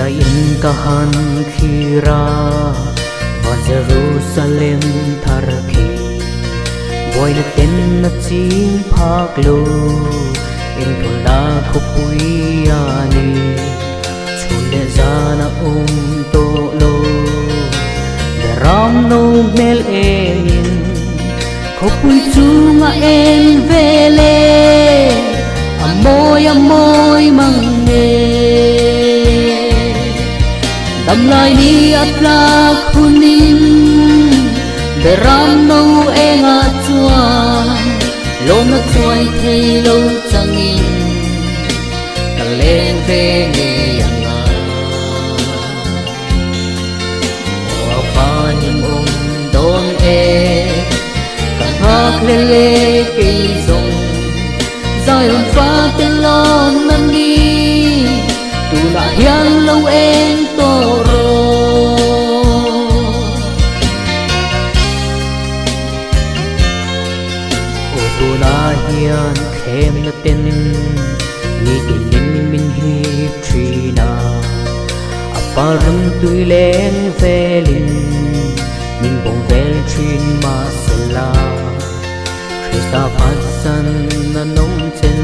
in kahan khira và Jerusalem tharki boy na ten na ching phak lo in thola khopui ani chule zana to lo de ram no mel engin khopui chunga en vele amoy mangne đam lai ni atla khunin beram no enga chuan lom na chuai thei lo changin kaleng ve nge yanga wa fa nim don e ka hak le le ke zong Zion fa te lon nam ni tu na hian lo en to ro o tu na hian khem na ten ni tin min hi trina aparam tui len velin min bong vel trin ma sela Krista patsan na nong chen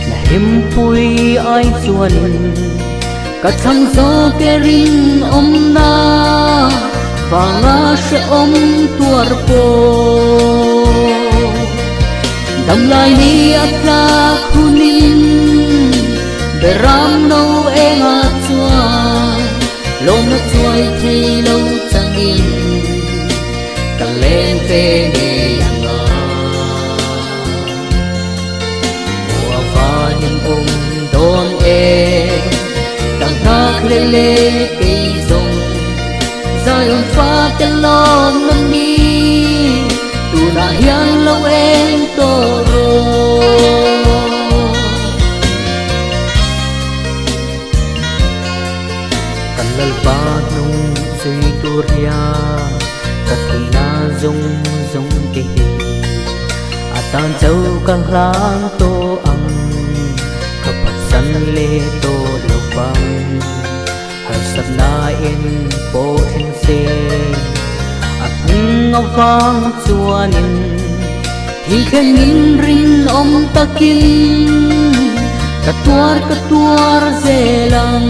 na him pui ai chuan ka thang zo ke ring om na wanga she om tuar po dam lai ni atla khunin beram no enga chuan lom na chuai thei lo changin ka len ve nge yanga wa va nim don e càng thác lê lê cây rồng Zion pha tên lom năm đi tu na hiang lâu em to ro kan lal ba nung suy tu ria katina zong zong ke hi atan châu càng lang to ang kapat san le to lo bang har sat na in po thing se at ngau vang chuanin thi khen in rin om takin katuar zelang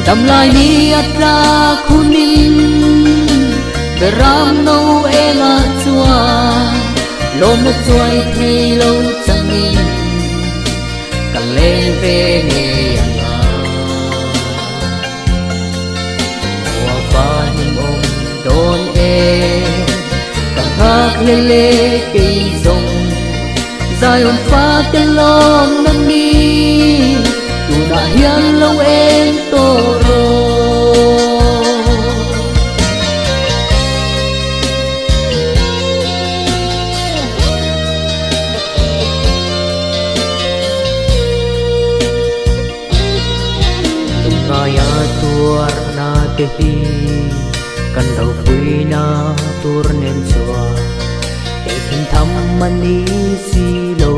dam lai ni atla khunin beram no ela chuan lom na chuai thei lo changin ka len ve nge yanga wa fa nim don e ka hak le le ke zong Zion pha tên lom nam ni tu na hian lo em to ro Ngaya tuar na tehi kan dau pui na tur nen chua e hin tham mani si lo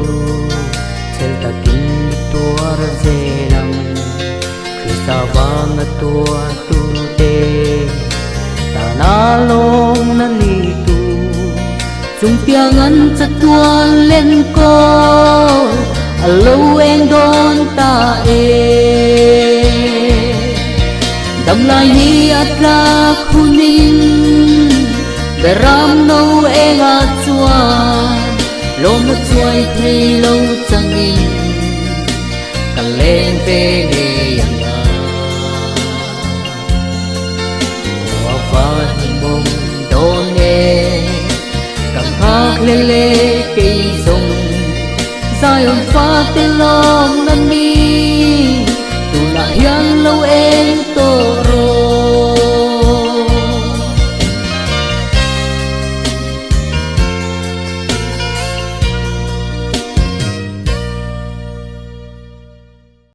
chel ta kin tuar zelang Krista wang tua tu te ta na long na ni tu chung piang an cha tuan len ko alo en don ta e dam lai ni atla khunin beram no enga chuan lom na chuai thei lo changin ka len ve nge yanga wa fa nim don e ka hak le le ke zong Zion pha tên lom nam